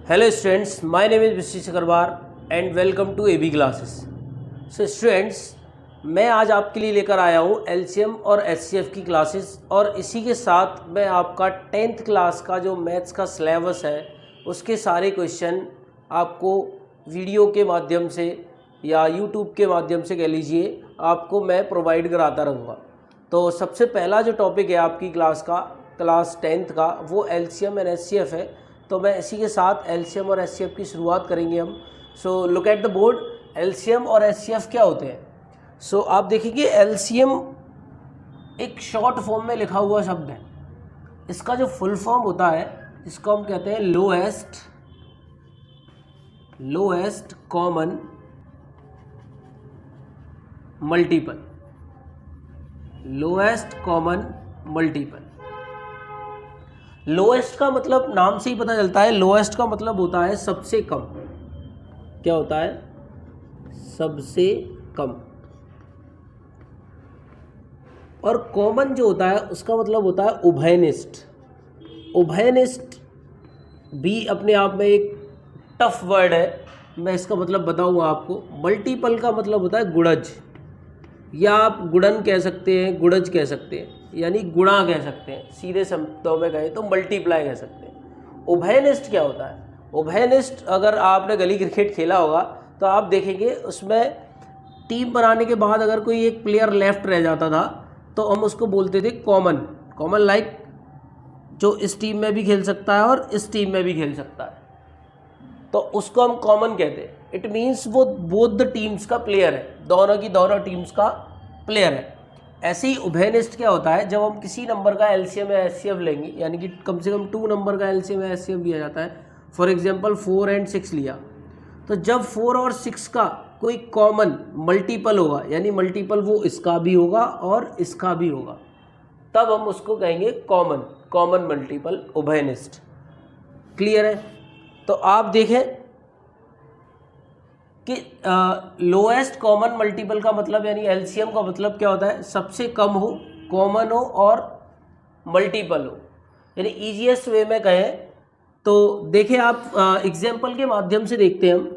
Hello students, my name is Mr. Chakrabar and welcome to AB classes. So students, मैं आज आपके लिए लेकर आया हूँ LCM और HCF की क्लासेस और इसी के साथ मैं आपका 10th क्लास का जो मैथ्स का सिलेबस है उसके सारे क्वेश्चन आपको वीडियो के माध्यम से या YouTube के माध्यम से कह लीजिए आपको मैं प्रोवाइड कराता रहूँगा। तो सबसे पहला जो टॉपिक है आपकी क्लास 10th का वो LCM एंड HCF है। तो मैं इसी के साथ LCM और HCF की शुरुआत करेंगे हम। So look at the board, LCM और HCF क्या होते हैं। सो आप देखेंगे LCM एक शॉर्ट फॉर्म में लिखा हुआ शब्द है। इसका जो फुल फॉर्म होता है इसको हम कहते हैं lowest common multiple. Lowest common multiple. Lowest का मतलब नाम से ही पता चलता है, लोएस्ट का मतलब होता है सबसे कम। क्या होता है? सबसे कम। और कॉमन जो होता है उसका मतलब होता है उभयनिष्ठ। उभयनिष्ठ भी अपने आप में एक टफ वर्ड है, मैं इसका मतलब बताऊंगा आपको। मल्टीपल का मतलब होता है गुणज, या आप गुणन कह सकते हैं, गुणज कह सकते हैं, यानी गुणा कह सकते हैं। सीधे शब्दों में कहें तो मल्टीप्लाई कह सकते हैं। उभयनिष्ठ क्या होता है? उभयनिष्ठ, अगर आपने गली क्रिकेट खेला होगा तो आप देखेंगे उसमें टीम बनाने के बाद अगर कोई एक प्लेयर लेफ्ट रह जाता था तो हम उसको बोलते थे कॉमन लाइक जो इस टीम में भी खेल सकता है और इस टीम में भी खेल सकता है, तो उसको हम कॉमन कहते हैं। इट मीन्स वो बोथ द टीम्स का प्लेयर है, दोनों की दोनों टीम्स का प्लेयर है। ऐसे ही उभयनिष्ठ क्या होता है? जब हम किसी नंबर का LCM या HCF लेंगे, यानी कि कम से कम 2 नंबर का LCM या HCF लिया जाता है। फॉर एग्जांपल 4 और 6 लिया, तो जब 4 और 6 का कोई कॉमन मल्टीपल होगा, यानी मल्टीपल वो इसका भी होगा और इसका भी होगा, तब हम उसको कहेंगे कॉमन मल्टीपल, उभयनिष्ठ। क्लियर है? तो आप देखें कि लोएस्ट कॉमन मल्टीपल का मतलब यानी LCM का मतलब क्या होता है? सबसे कम हो, कॉमन हो और मल्टीपल हो। यानी ईजीएस्ट वे में कहें तो देखें आप एग्जाम्पल के माध्यम से देखते हैं हम।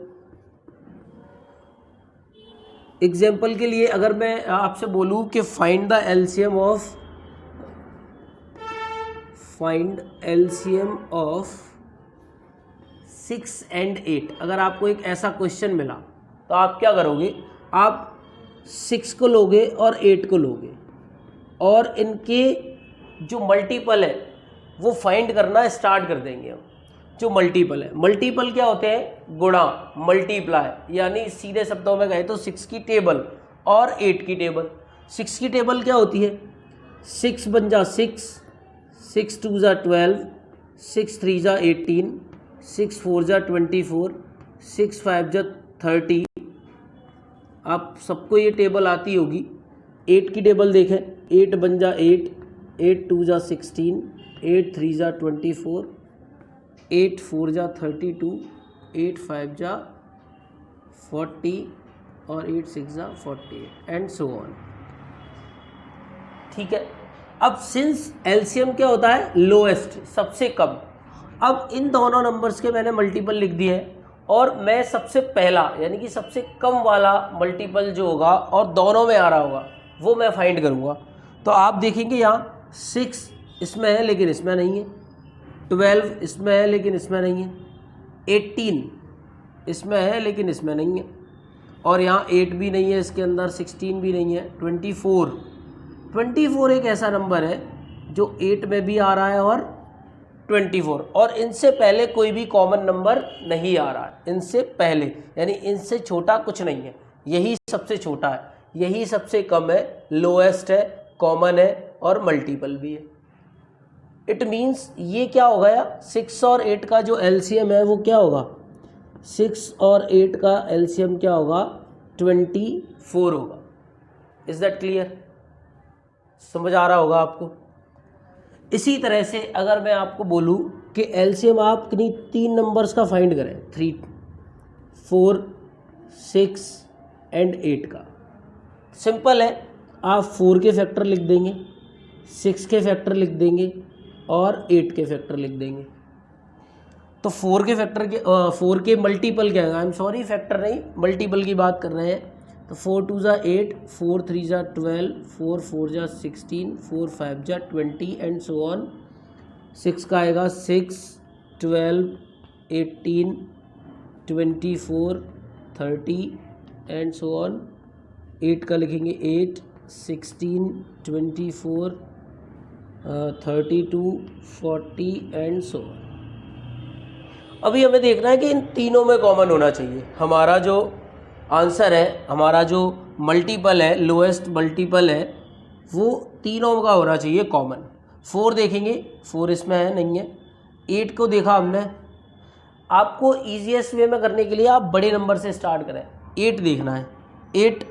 एग्जाम्पल के लिए अगर मैं आपसे बोलूं कि फाइंड LCM ऑफ 6 and 8, अगर आपको एक ऐसा क्वेश्चन मिला तो आप क्या करोगे? आप 6 को लोगे और 8 को लोगे और इनके जो मल्टीपल है वो फाइंड करना स्टार्ट कर देंगे हम। जो मल्टीपल है, मल्टीपल क्या होते हैं? गुणा, मल्टीप्लाई, यानी सीधे शब्दों में कहे तो 6 की टेबल और 8 की टेबल। 6 की टेबल क्या होती है? 6 बन जा 6, 6 2 जा 12, 6 3 जा 18, 6 4 जा 24, 6 5 जा 30। आप सबको ये टेबल आती होगी। 8 की टेबल देखें, 8 बन जा 8, 8 2 जा 16, 8 3 जा 24, 8 4 जा 32, 8 5 जा 40 और 8 6 जा 48 एंड सो ऑन। ठीक है। अब सिंस LCM क्या होता है? लोएस्ट, सबसे कम। अब इन दोनों नंबर्स के मैंने मल्टीपल लिख दिए हैं और मैं सबसे पहला यानी कि सबसे कम वाला मल्टीपल जो होगा और दोनों में आ रहा होगा वो मैं फाइंड करूँगा। तो आप देखेंगे यहाँ 6 इसमें है लेकिन इसमें नहीं है, 12 इसमें है लेकिन इसमें नहीं है, 18 इसमें है लेकिन इसमें नहीं है, और यहाँ 8 भी नहीं है इसके अंदर, 16 भी नहीं है, 24 एक ऐसा नंबर है जो 8 में भी आ रहा है और 24, और इनसे पहले कोई भी कॉमन नंबर नहीं आ रहा है। इनसे पहले यानी इनसे छोटा कुछ नहीं है, यही सबसे छोटा है, यही सबसे कम है, लोएस्ट है, कॉमन है और मल्टीपल भी है। इट मीन्स ये क्या हो गया? 6 और 8 का जो LCM है वो क्या होगा? 6 और 8 का LCM क्या होगा? 24 होगा। Is that clear? समझ आ रहा होगा आपको। इसी तरह से अगर मैं आपको बोलूं कि LCM आप किन्हीं 3 नंबर्स का फाइंड करें, 3 4 6 एंड 8 का, सिंपल है। आप 4 के फैक्टर लिख देंगे, 6 के फैक्टर लिख देंगे और 8 के फैक्टर लिख देंगे। तो 4 के फैक्टर के 4 के मल्टीपल क्या है, आई एम सॉरी फैक्टर नहीं, मल्टीपल की बात कर रहे हैं। तो 4 2 ज़ा 8, 4 3 ज़ा 12, 4 4 ज़ा 16, 4 5 ज़ा 20 एंड सो ऑन। 6 का आएगा 6, 12, 18, 24, 30 एंड सो ऑन। 8 का लिखेंगे 8, 16, 24, 32, 40 एंड सो ऑन। अभी हमें देखना है कि इन तीनों में कॉमन होना चाहिए। हमारा जो आंसर है, हमारा जो मल्टीपल है, लोएस्ट मल्टीपल है, वो तीनों का होना चाहिए कॉमन। 4 देखेंगे, 4 इसमें है, नहीं है। 8 को देखा हमने। आपको ईजीएस्ट वे में करने के लिए आप बड़े नंबर से स्टार्ट करें। 8 देखना है, 8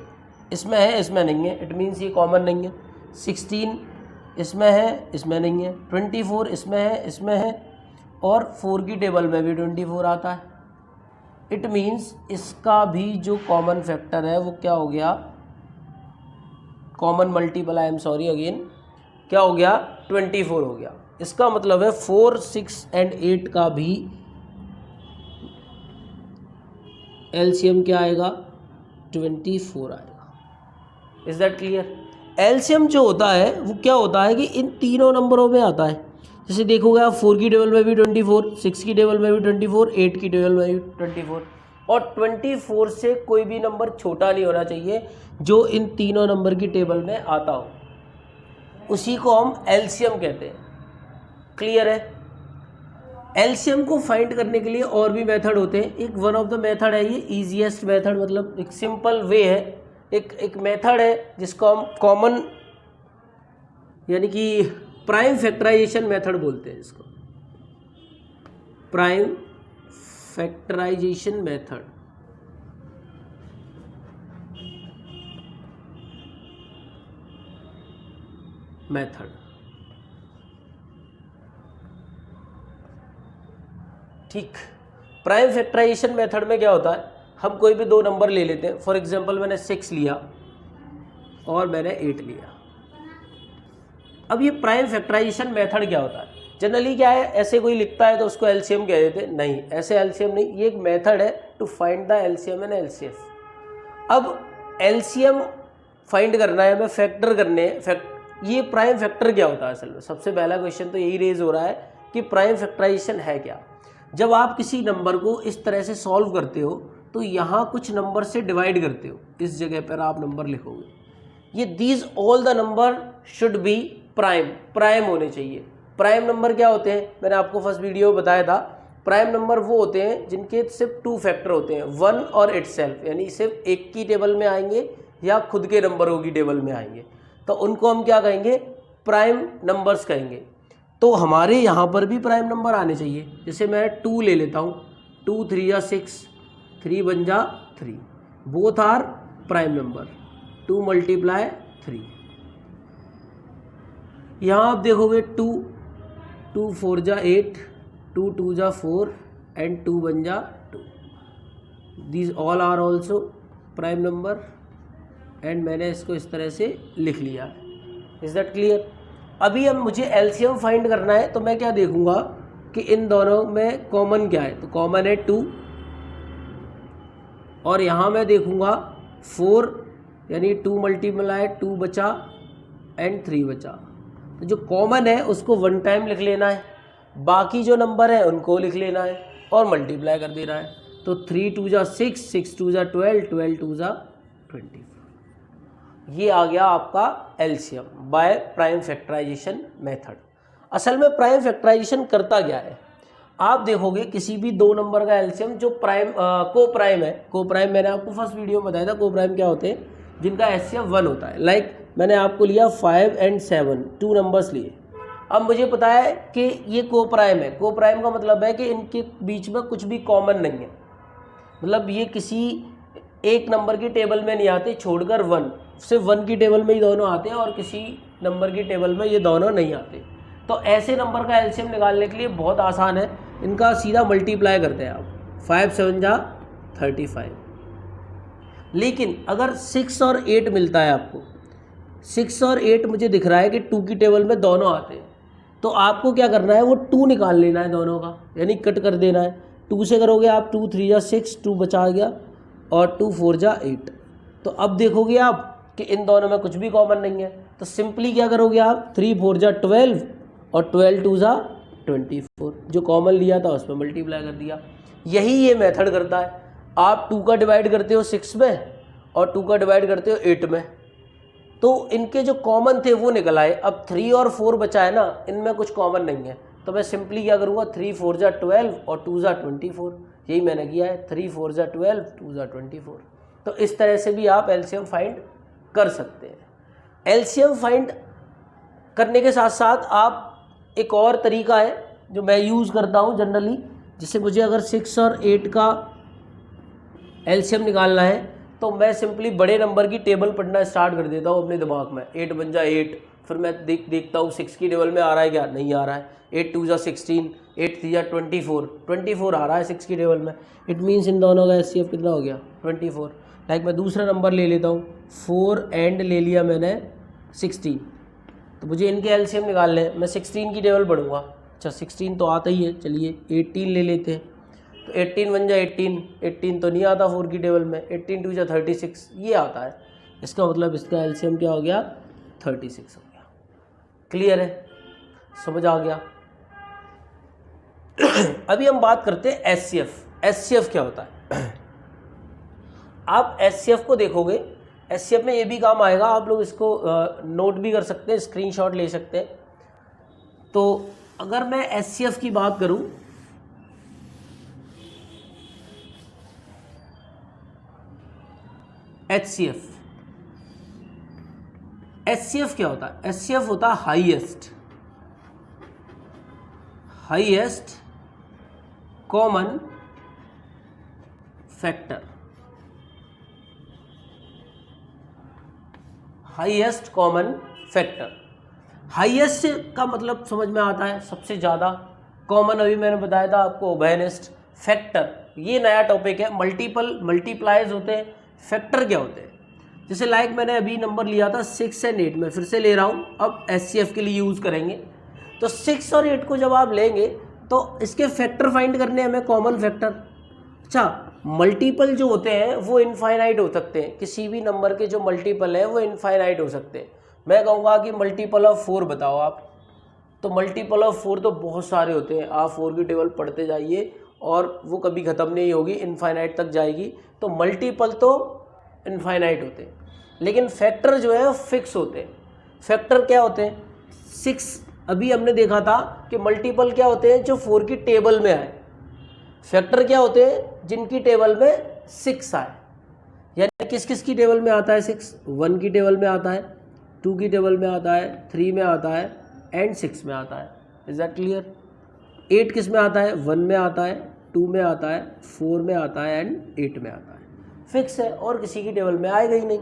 इसमें है, इसमें नहीं है, इट मीन्स ये कॉमन नहीं है। 16 इसमें है, इसमें नहीं है। 24 इसमें है, इसमें है, और 4 की टेबल में भी 24 आता है। इट मीन्स इसका भी जो कॉमन फैक्टर है वो क्या हो गया, common multiple, I am sorry again, क्या हो गया, 24 हो गया। इसका मतलब है 4, 6 एंड 8 का भी एलसीएम क्या आएगा, 24 आएगा। Is that clear? एलसीएम जो होता है वो क्या होता है कि इन तीनों नंबरों में आता है। जैसे देखोगे आप 4 की टेबल में भी 24, 6 की टेबल में भी 24, 8 की टेबल में भी 24, और 24 से कोई भी नंबर छोटा नहीं होना चाहिए जो इन तीनों नंबर की टेबल में आता हो, उसी को हम एलसीएम कहते हैं। क्लियर है? एलसीएम को फाइंड करने के लिए और भी मेथड होते हैं। एक वन ऑफ द मेथड है ये इजीएस्ट मेथड, मतलब एक सिंपल वे है, एक मेथड है जिसको हम कॉमन यानी कि प्राइम फैक्टराइजेशन मेथड बोलते हैं। इसको प्राइम फैक्टराइजेशन मेथड। ठीक, प्राइम फैक्टराइजेशन मेथड में क्या होता है, हम कोई भी दो नंबर ले लेते हैं। फॉर एग्जांपल मैंने 6 लिया और मैंने 8 लिया। अब ये प्राइम फैक्टराइजेशन मेथड क्या होता है? जनरली क्या है, ऐसे कोई लिखता है तो उसको एलसीएम कह देते हैं। नहीं, ऐसे एलसीएम नहीं, ये एक मेथड है to find the LCM and LCF. अब एलसीएम फाइंड करना है, हमें फैक्टर करने हैं। ये प्राइम फैक्टर क्या होता है? असल में सबसे पहला क्वेश्चन तो यही रेज हो रहा है कि प्राइम फैक्टराइजेशन है क्या। जब आप किसी नंबर को इस तरह से सॉल्व करते हो तो यहाँ कुछ नंबर से डिवाइड करते हो, इस जगह पर आप नंबर लिखोगे, ये these all the number should be prime होने चाहिए। प्राइम नंबर क्या होते हैं? मैंने आपको फर्स्ट वीडियो में बताया था, प्राइम नंबर वो होते हैं जिनके सिर्फ 2 फैक्टर होते हैं, 1 और इटसेल्फ, यानी सिर्फ एक की टेबल में आएंगे या खुद के नंबरों की टेबल में आएंगे, तो उनको हम क्या कहेंगे? प्राइम नंबर्स कहेंगे। तो हमारे यहाँ पर भी प्राइम नंबर आने चाहिए। जैसे मैं 2 ले लेता हूँ, 2 3 या 6, 3 बन जा 3, बोथ आर प्राइम नंबर। 2 × 3। यहाँ आप देखोगे 2 4 जा 8, 2 2 जा 4 एंड 2 बन जा 2। These all are also prime number, and मैंने इसको इस तरह से लिख लिया। Is that clear? अभी अब मुझे एलसीएम फाइंड करना है, तो मैं क्या देखूंगा कि इन दोनों में कॉमन क्या है। तो कॉमन है 2, और यहाँ मैं देखूंगा 4, यानी 2 × 2 बचा एंड 3 बचा। तो जो कॉमन है उसको 1 टाइम लिख लेना है, बाकी जो नंबर है उनको लिख लेना है और मल्टीप्लाई कर देना है। तो 3 2 जा 6, 6 2 जा 12, 12 2 जा 24। ये आ गया आपका LCM by prime factorisation method. असल में प्राइम फैक्टराइजेशन करता क्या है? आप देखोगे किसी भी दो नंबर का एलसीएम जो प्राइम को प्राइम है, को प्राइम मैंने आपको फर्स्ट वीडियो में बताया था, को प्राइम क्या होते हैं? जिनका एलसीएम 1 होता है। लाइक मैंने आपको लिया 5 और 7, 2 नंबर्स लिए। अब मुझे पता है कि ये को प्राइम है। को प्राइम का मतलब है कि इनके बीच में कुछ भी कॉमन नहीं है, मतलब ये किसी एक नंबर की टेबल में नहीं आते छोड़कर 1, सिर्फ 1 की टेबल में ही दोनों आते हैं और किसी नंबर की टेबल में ये दोनों नहीं आते। तो ऐसे नंबर का एलसीएम निकालने के लिए बहुत आसान है, इनका सीधा मल्टीप्लाई करते हैं आप। 5 7 जा 35। लेकिन अगर 6 और 8 मिलता है आपको, 6 और 8 मुझे दिख रहा है कि 2 की टेबल में दोनों आते हैं, तो आपको क्या करना है, वो 2 निकाल लेना है दोनों का, यानी कट कर देना है। 2 से करोगे आप, 2 3 जा 6, 2 बचा गया, और 2 4 जा 8। तो अब देखोगे आप कि इन दोनों में कुछ भी कॉमन नहीं है, तो सिंपली क्या करोगे आप, 3 4 जा 12 और 12 2 जा 24, जो कॉमन लिया था उस पर मल्टीप्लाई कर दिया। यही ये मेथड करता है। आप 2 का डिवाइड करते हो 6 में और 2 का डिवाइड करते हो 8 में, तो इनके जो कॉमन थे वो निकल आए। अब 3 और 4 बचा है ना, इनमें कुछ कॉमन नहीं है, तो मैं सिंपली क्या करूँगा, 3 4 जा 12 और 2 जा 24, यही मैंने किया है, 3 4 जा 12 2 जा 24। तो इस तरह से भी आप एलसीएम फाइंड कर सकते हैं। एलसीएम फाइंड करने के साथ साथ आप, एक और तरीका है जो मैं यूज़ करता हूँ जनरली, जिससे मुझे अगर 6 और 8 का एलसीएम निकालना है तो मैं सिंपली बड़े नंबर की टेबल पढ़ना स्टार्ट कर देता हूँ अपने दिमाग में। 8 बन जा 8, फिर मैं देखता हूँ 6 की टेबल में आ रहा है क्या, नहीं आ रहा है। 8 2 जा 16, 8 3 जा 24 आ रहा है 6 की टेबल में। इट मीन्स इन दोनों का एचसीएफ कितना हो गया, 24। लाइक मैं दूसरा नंबर ले लेता हूँ, 4 एंड ले लिया मैंने 16, तो मुझे इनके एलसीएम निकालने हैं। मैं 16 की टेबल पढ़ूंगा। अच्छा 16 तो आता ही है, चलिए 18 ले लेते हैं। तो 18 बन जा 18 तो नहीं आता 4 की टेबल में। 18 2 जा 36 ये आता है। इसका मतलब इसका एलसीएम क्या हो गया, 36 हो गया। क्लियर है, समझ आ गया। अभी हम बात करते हैं एचसीएफ। एचसीएफ क्या होता है, आप एचसीएफ को देखोगे, एचसीएफ में ये भी काम आएगा, आप लोग इसको नोट भी कर सकते हैं, स्क्रीनशॉट ले सकते हैं। तो अगर मैं एचसीएफ की बात करूं, एचसीएफ क्या होता है, एचसीएफ होता है highest common factor. Highest common factor, highest का मतलब समझ में आता है सबसे ज़्यादा। कॉमन अभी मैंने बताया था आपको, उभयनिष्ठ। फैक्टर ये नया टॉपिक है। मल्टीप्लाइज होते हैं, फैक्टर क्या होते हैं। जैसे लाइक मैंने अभी नंबर लिया था 6 एंड 8, में फिर से ले रहा हूँ, अब एचसीएफ के लिए यूज़ करेंगे। तो 6 और 8 को जब आप लेंगे तो इसके फैक्टर फाइंड करने हमें, कॉमन फैक्टर। अच्छा, मल्टीपल जो होते हैं वो इनफाइनाइट हो सकते हैं, किसी भी नंबर के जो मल्टीपल हैं वो इनफाइनाइट हो सकते हैं। मैं कहूँगा कि मल्टीपल ऑफ 4 बताओ आप, तो मल्टीपल ऑफ 4 तो बहुत सारे होते हैं। आप 4 की टेबल पढ़ते जाइए और वो कभी ख़त्म नहीं होगी, इनफाइनाइट तक जाएगी। तो मल्टीपल तो इनफाइनाइट होते हैं, लेकिन फैक्टर जो है फिक्स होते हैं। फैक्टर क्या होते हैं, 6 अभी हमने देखा था कि मल्टीपल क्या होते हैं, जो 4 की टेबल में आए। फैक्टर क्या होते हैं, जिनकी टेबल में 6 आए। यानी किस किस की टेबल में आता है 6, 1 की टेबल में आता है, 2 की टेबल में आता है, 3 में आता है एंड 6 में आता है। Is that clear. 8 किस में आता है, 1 में आता है, 2 में आता है, 4 में आता है एंड 8 में आता है। फिक्स है और किसी की टेबल में आएगा ही नहीं।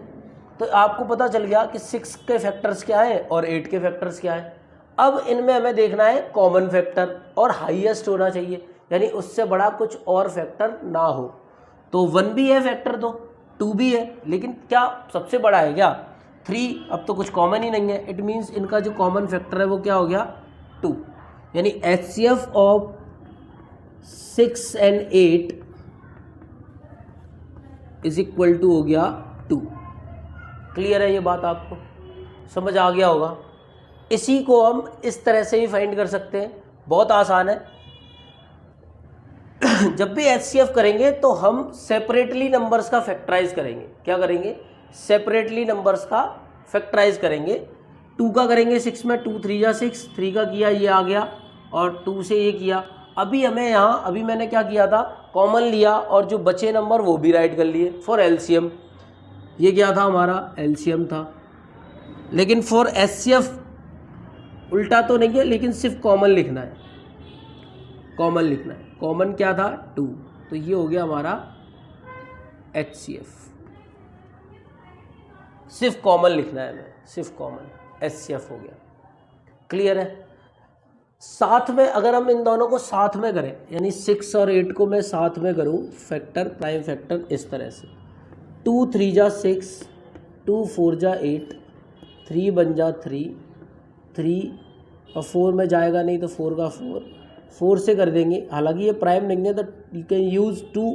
तो आपको पता चल गया कि 6 के फैक्टर्स क्या हैं और 8 के फैक्टर्स क्या हैं। अब इनमें हमें देखना है कॉमन फैक्टर, और हाईएस्ट होना चाहिए, यानी उससे बड़ा कुछ और फैक्टर ना हो। तो 1 भी है फैक्टर, तो 2 भी है, लेकिन क्या सबसे बड़ा है क्या, 3। अब तो कुछ कॉमन ही नहीं है। इट मीन्स इनका जो कॉमन फैक्टर है वो क्या हो गया, 2। यानी HCF of 6 and 8 is equal to हो गया 2। क्लियर है ये बात, आपको समझ आ गया होगा। इसी को हम इस तरह से ही फाइंड कर सकते हैं, बहुत आसान है। जब भी एचसीएफ करेंगे तो हम सेपरेटली नंबर्स का फैक्टराइज करेंगे। क्या करेंगे, सेपरेटली नंबर्स का फैक्टराइज करेंगे। 2 का करेंगे 6 में, 2 3 जा 6, 3 का किया ये आ गया, और 2 से ये किया। अभी हमें यहाँ, अभी मैंने क्या किया था, कॉमन लिया और जो बचे नंबर वो भी राइट कर लिए फॉर एलसीएम। ये क्या था, हमारा एलसीएम था। लेकिन फॉर एचसीएफ उल्टा तो नहीं है, लेकिन सिर्फ कॉमन लिखना है। कॉमन लिखना है, कॉमन क्या था, 2, तो ये हो गया हमारा एचसीएफ। सिर्फ कॉमन लिखना है हमें, सिर्फ कॉमन, एचसीएफ हो गया। क्लियर है। साथ में अगर हम इन दोनों को साथ में करें, यानी 6 और 8 को मैं साथ में करूं फैक्टर, प्राइम फैक्टर, इस तरह से 2 3 जा 6, 2 4 जा 8, 3 बन जा 3, 3 और 4 में जाएगा नहीं तो 4 का 4 से कर देंगे। हालांकि ये प्राइम नहीं है तो यू कैन यूज़ 2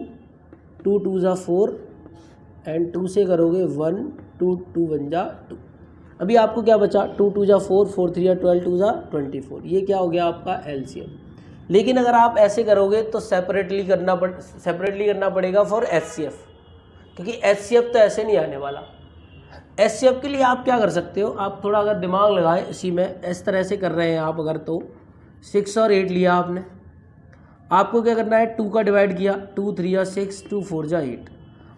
2 ज़ा 4 एंड 2 से करोगे 1 2 2 1 जा 2। अभी आपको क्या बचा 2 2 जा 4 4 3 जा 12 2 जा 24। ये क्या हो गया आपका एलसीएम। लेकिन अगर आप ऐसे करोगे तो सेपरेटली करना पड़ेगा फॉर एचसीएफ, क्योंकि एचसीएफ तो ऐसे नहीं आने वाला। एचसीएफ के लिए आप क्या कर सकते हो, आप थोड़ा अगर दिमाग लगाएं इसी में, इस तरह से कर रहे हैं आप अगर, तो 6 और 8 लिया आपने, आपको क्या करना है 2 का डिवाइड किया 2 3 जा 6 2 4 जा 8।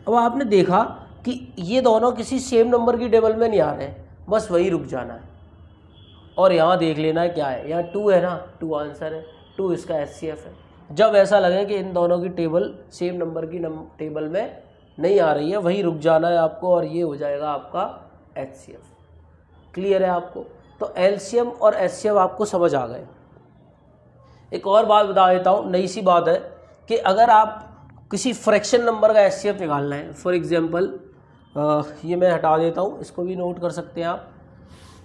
अब आपने देखा कि ये दोनों किसी सेम नंबर की टेबल में नहीं आ रहे हैं, बस वही रुक जाना है और यहाँ देख लेना है क्या है, यहाँ 2 है ना, 2 आंसर है, 2 इसका एचसीएफ है। जब ऐसा लगे कि इन दोनों की टेबल सेम नंबर की टेबल में नहीं आ रही है, वहीं रुक जाना है आपको और ये हो जाएगा आपका एचसीएफ। क्लियर है आपको? तो एलसीएम और एचसीएफ आपको समझ आ गए। एक और बात बता देता हूँ, नई सी बात है कि अगर आप किसी फ्रैक्शन नंबर का एचसीएफ निकालना है, फॉर एग्जांपल ये मैं हटा देता हूँ, इसको भी नोट कर सकते हैं आप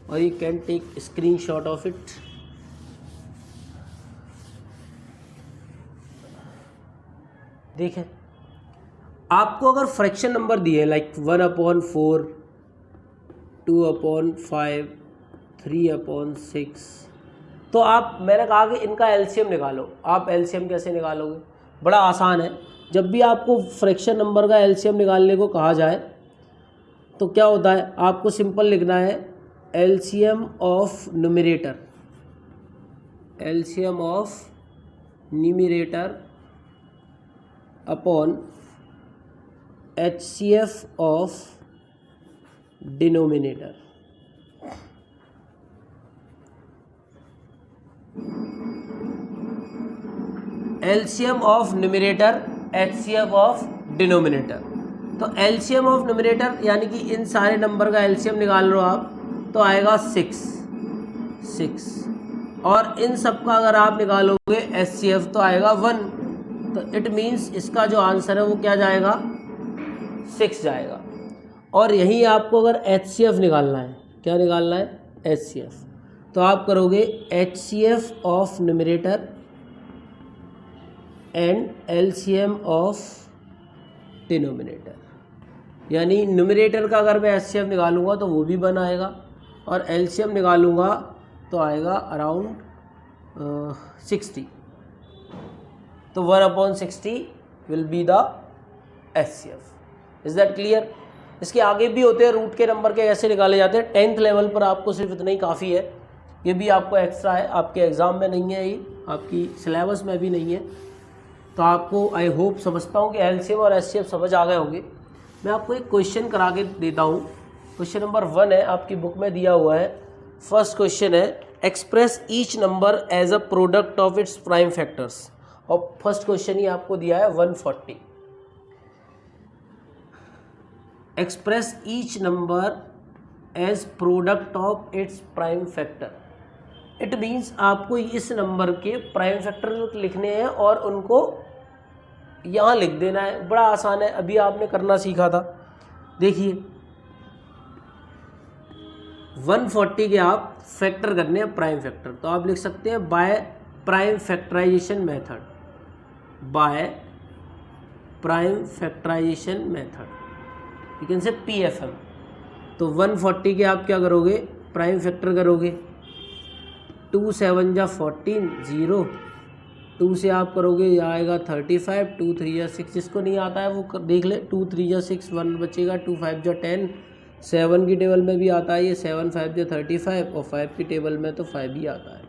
और you can take screenshot of it. देखें, आपको अगर फ्रैक्शन नंबर दिए लाइक 1/4 2/5 3/6, तो आप, मैंने कहा कि इनका एलसीएम निकालो। आप एलसीएम कैसे निकालोगे? बड़ा आसान है। जब भी आपको फ्रैक्शन नंबर का एलसीएम निकालने को कहा जाए तो क्या होता है, आपको सिंपल लिखना है LCM of numerator, LCM of numerator upon HCF of denominator. LCM of numerator HCF of denominator. तो एलसीएम ऑफ न्यूमरेटर यानी कि इन सारे नंबर का एलसीएम निकाल लो आप, तो आएगा 6 और इन सब का अगर आप निकालोगे एचसीएफ तो आएगा 1। तो इट मीन्स इसका जो आंसर है वो क्या जाएगा, 6 जाएगा। और यहीं आपको अगर एचसीएफ निकालना है, क्या निकालना है, एचसीएफ, तो आप करोगे HCF of numerator and LCM of denominator. यानी न्यूमरेटर का अगर मैं एचसीएफ निकालूंगा तो वो भी 1 आएगा और एलसीएम निकालूंगा तो आएगा अराउंड 60। तो 1/60 will be the HCF. Is that clear? इसके आगे भी होते हैं, रूट के नंबर के ऐसे निकाले जाते हैं। 10th लेवल पर आपको सिर्फ इतना ही काफ़ी है, ये भी आपको एक्स्ट्रा है, आपके एग्ज़ाम में नहीं है, ये आपकी सिलेबस में भी नहीं है। तो आपको आई होप समझता हूँ कि एलसीएम और एचसीएफ समझ आ गए होंगे। मैं आपको एक क्वेश्चन करा के देता हूँ। क्वेश्चन नंबर 1 है, आपकी बुक में दिया हुआ है। फर्स्ट क्वेश्चन है, express each number as a product of its prime factors. और फर्स्ट क्वेश्चन ही आपको दिया है 140। Express each number as product of its prime factor. It means आपको इस नंबर के प्राइम फैक्टर लिखने हैं और उनको यहाँ लिख देना है। बड़ा आसान है, अभी आपने करना सीखा था। देखिए 140 के आप फैक्टर करने हैं प्राइम फैक्टर, तो आप लिख सकते हैं by prime factorisation method, by prime factorisation method, you can say PFM। तो 140 के आप क्या करोगे, प्राइम फैक्टर करोगे। 2 7 जा 14 0, 2 से आप करोगे ये आएगा 35, 2 3 जा 6, जिसको नहीं आता है वो देख ले, 2 3 जा 6 1 बचेगा, 2 5 जा 10, 7 की टेबल में भी आता है ये, 7 5 जा 35 और 5 की टेबल में तो 5 ही आता है।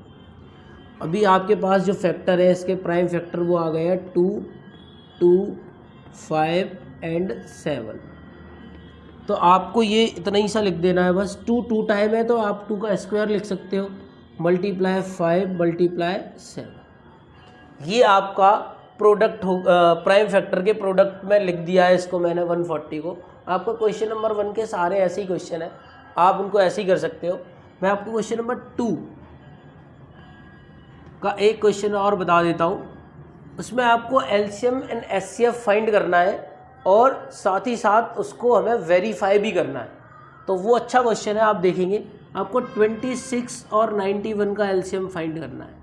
अभी आपके पास जो फैक्टर है इसके प्राइम फैक्टर वो आ गए हैं 2 2 5 एंड 7। तो आपको ये इतना ही सा लिख देना है बस। 2 टाइम है तो आप 2 का स्क्वायर लिख सकते हो, मल्टीप्लाई 5 मल्टीप्लाई 7। ये आपका प्रोडक्ट हो, प्राइम फैक्टर के प्रोडक्ट में लिख दिया है इसको मैंने 140 को। आपका क्वेश्चन नंबर 1 के सारे ऐसे ही क्वेश्चन है, आप उनको ऐसे ही कर सकते हो। मैं आपको क्वेश्चन नंबर 2 का एक क्वेश्चन और बता देता हूँ। उसमें आपको एलसीएम एंड एचसीएफ फाइंड करना है और साथ ही साथ उसको हमें वेरीफाई भी करना है। तो वो अच्छा क्वेश्चन है, आप देखेंगे आपको 26 और 91 का एलसीएम फाइंड करना है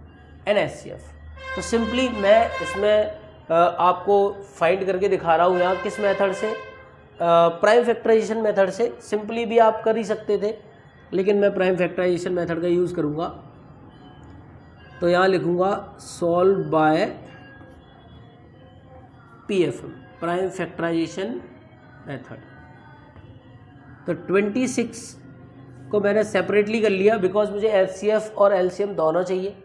एन एचसीएफ। तो सिंपली मैं इसमें आपको फाइंड करके दिखा रहा हूँ यहाँ किस मेथड से, प्राइम फैक्टराइजेशन मेथड से। सिंपली भी आप कर ही सकते थे, लेकिन मैं प्राइम फैक्टराइजेशन मेथड का यूज़ करूँगा। तो यहाँ लिखूँगा solve by PFM, prime factorisation method. तो 26 को मैंने सेपरेटली कर लिया बिकॉज मुझे एचसीएफ और एलसीएम दोनों चाहिए,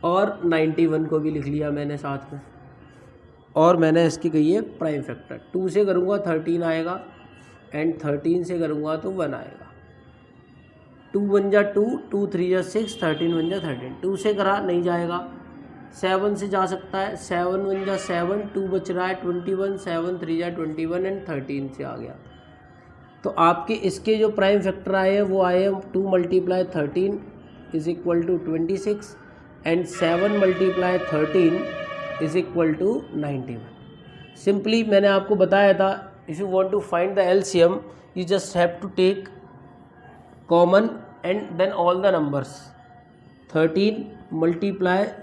और 91 को भी लिख लिया मैंने साथ में, और मैंने इसकी कही है प्राइम फैक्टर। 2 से करूँगा 13 आएगा, एंड 13 से करूँगा तो 1 आएगा। 2 1 जा 2, 2 3 जा 6, 13 1 जा 13। 2 से करा नहीं जाएगा, 7 से जा सकता है, 7 1 जा 7, 2 बच रहा है 21, 7 3 जा 21, एंड 13 से आ गया। तो आपके इसके जो प्राइम फैक्टर आए हैं वो आए हैं 2 × 13 is equal to 26, and 7 × 13 is equal to 91। Simply मैंने आपको बताया था, if you want to find the LCM you just have to take common and then all the numbers. 13 ×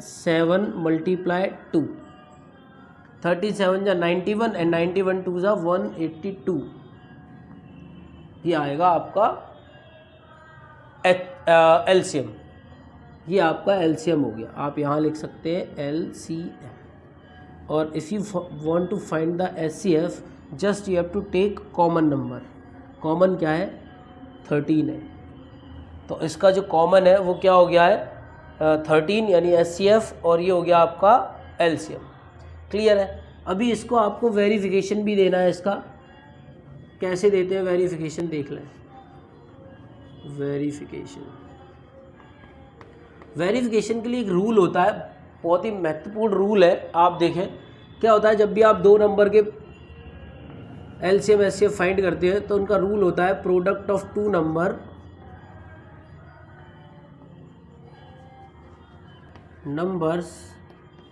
7 × 2, 37 जा 91, एंड 91 2 जा 182। ये आएगा आपका एलसीएम। ये आपका एलसीएम हो गया। आप यहाँ लिख सकते हैं एलसीएम। और if you want to find the HCF just you have to take common number. Common क्या है? 13 है। तो इसका जो कॉमन है वो क्या हो गया है? 13 यानी एचसीएफ, और ये हो गया आपका एलसीएम। क्लियर है? अभी इसको आपको वेरिफिकेशन भी देना है। इसका कैसे देते हैं वेरिफिकेशन देख लें। वेरिफिकेशन के लिए एक रूल होता है, बहुत ही महत्वपूर्ण रूल है। आप देखें क्या होता है, जब भी आप दो नंबर के एलसीएम एचसीएफ फाइंड करते हैं तो उनका रूल होता है product of two numbers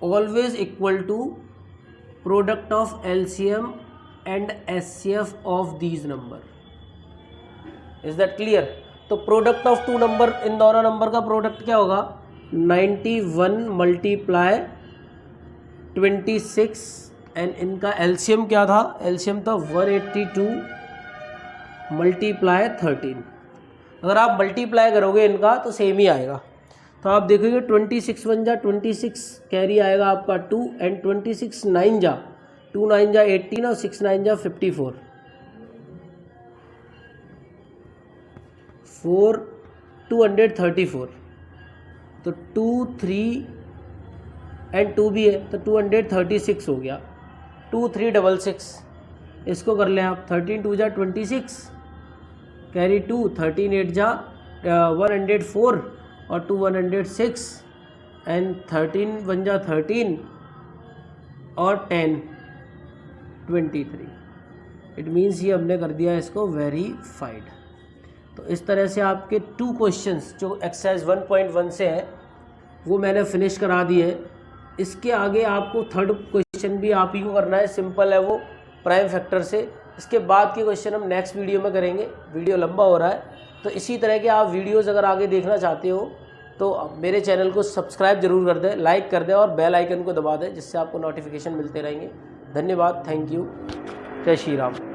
always equal to product of LCM and HCF of these number. Is that clear? तो प्रोडक्ट ऑफ टू नंबर, इन दोनों नंबर का प्रोडक्ट क्या होगा? 91 × 26, एंड इनका एलसीएम क्या था? एलसीएम था 182 × 13। अगर आप मल्टीप्लाई करोगे इनका तो सेम ही आएगा। तो आप देखोगे 26 1 जा 26, कैरी आएगा आपका 2, एंड 26 9 जा 2 9 जा 18, और 6 9 जा 54, 234। तो 2 3 एंड 2 भी है तो 236 हो गया। 2 3 66, इसको कर लें आप। 13 2 जा 26, कैरी 2, 13 8 जा 104, और 2 106, एंड 13 1 जा 13, और 10 23। इट मीन्स ये हमने कर दिया इसको वेरीफाइड। तो इस तरह से आपके 2 क्वेश्चंस जो एक्सरसाइज 1.1 से हैं वो मैंने फिनिश करा दिए। इसके आगे आपको थर्ड क्वेश्चन भी आप ही को करना है, सिंपल है वो, प्राइम फैक्टर से। इसके बाद के क्वेश्चन हम नेक्स्ट वीडियो में करेंगे, वीडियो लंबा हो रहा है। तो इसी तरह के आप वीडियोज़ अगर आगे देखना चाहते हो तो मेरे चैनल को सब्सक्राइब जरूर कर दें, लाइक कर दें, और बेल आइकन को दबा दें, जिससे आपको नोटिफिकेशन मिलते रहेंगे। धन्यवाद, थैंक यू, जय श्री राम।